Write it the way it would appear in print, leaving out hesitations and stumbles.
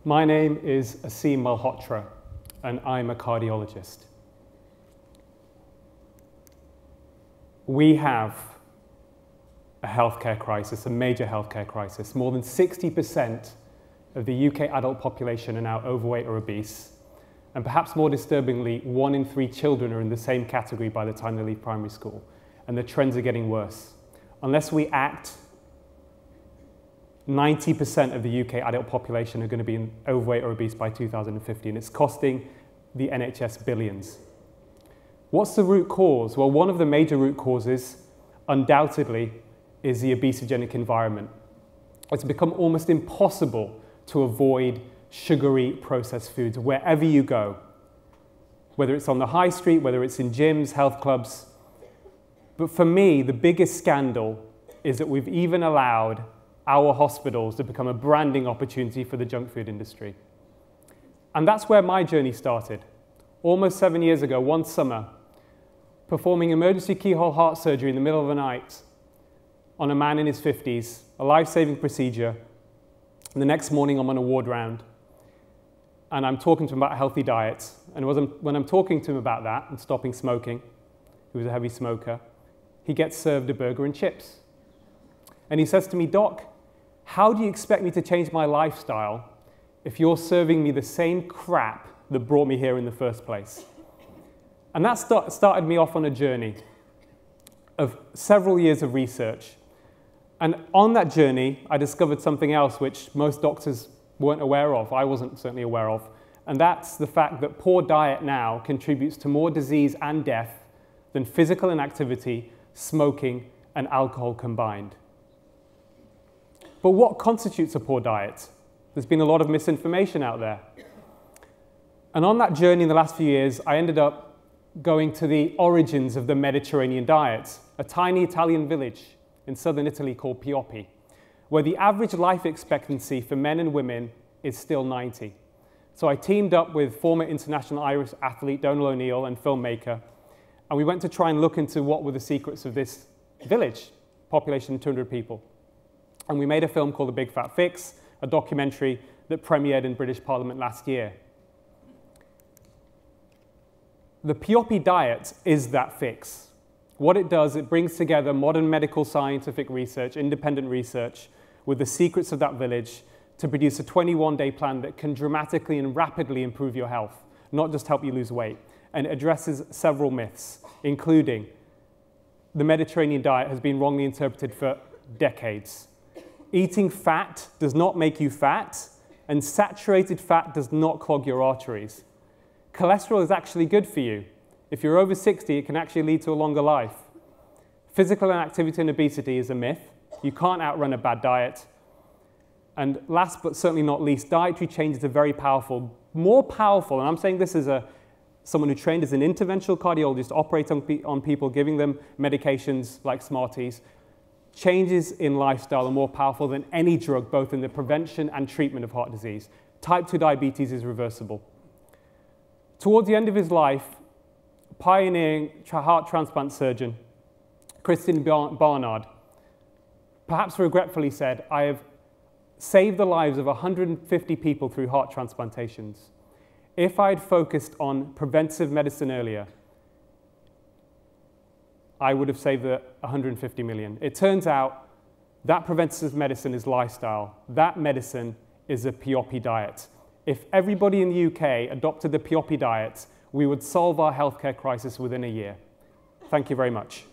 My name is Aseem Malhotra, and I'm a cardiologist. We have a healthcare crisis, a major healthcare crisis. More than 60% of the UK adult population are now overweight or obese, and perhaps more disturbingly, 1 in 3 children are in the same category by the time they leave primary school, and the trends are getting worse. Unless we act, 90% of the UK adult population are going to be overweight or obese by 2050, and it's costing the NHS billions. What's the root cause? Well, one of the major root causes, undoubtedly, is the obesogenic environment. It's become almost impossible to avoid sugary processed foods wherever you go, whether it's on the high street, whether it's in gyms, health clubs. But for me, the biggest scandal is that we've even allowed our hospitals to become a branding opportunity for the junk food industry. And that's where my journey started. Almost 7 years ago, one summer, performing emergency keyhole heart surgery in the middle of the night on a man in his 50s, a life-saving procedure. And the next morning, I'm on a ward round, and I'm talking to him about a healthy diet. And when I'm talking to him about that and stopping smoking, he was a heavy smoker, he gets served a burger and chips. And he says to me, "Doc, how do you expect me to change my lifestyle if you're serving me the same crap that brought me here in the first place?" And that started me off on a journey of several years of research. And on that journey, I discovered something else which most doctors weren't aware of. I wasn't certainly aware of. And that's the fact that poor diet now contributes to more disease and death than physical inactivity, smoking, and alcohol combined. But what constitutes a poor diet? There's been a lot of misinformation out there. And on that journey in the last few years, I ended up going to the origins of the Mediterranean diet, a tiny Italian village in southern Italy called Pioppi, where the average life expectancy for men and women is still 90. So I teamed up with former international Irish athlete Donal O'Neill and filmmaker, and we went to try and look into what were the secrets of this village, population 200 people. And we made a film called The Big Fat Fix, a documentary that premiered in British Parliament last year. The Pioppi Diet is that fix. What it does, it brings together modern medical scientific research, independent research, with the secrets of that village to produce a 21-day plan that can dramatically and rapidly improve your health, not just help you lose weight. And it addresses several myths, including the Mediterranean diet has been wrongly interpreted for decades. Eating fat does not make you fat, and saturated fat does not clog your arteries. Cholesterol is actually good for you. If you're over 60, it can actually lead to a longer life. Physical inactivity and obesity is a myth. You can't outrun a bad diet. And last but certainly not least, dietary changes are very powerful. More powerful, and I'm saying this as someone who trained as an interventional cardiologist, operating on people, giving them medications like Smarties. Changes in lifestyle are more powerful than any drug, both in the prevention and treatment of heart disease. Type 2 diabetes is reversible. Towards the end of his life, pioneering heart transplant surgeon Christian Barnard perhaps regretfully said, "I have saved the lives of 150 people through heart transplantations. If I had focused on preventive medicine earlier, I would have saved 150 million. It turns out that preventive medicine is lifestyle. That medicine is a Pioppi diet. If everybody in the UK adopted the Pioppi diet, we would solve our healthcare crisis within a year. Thank you very much.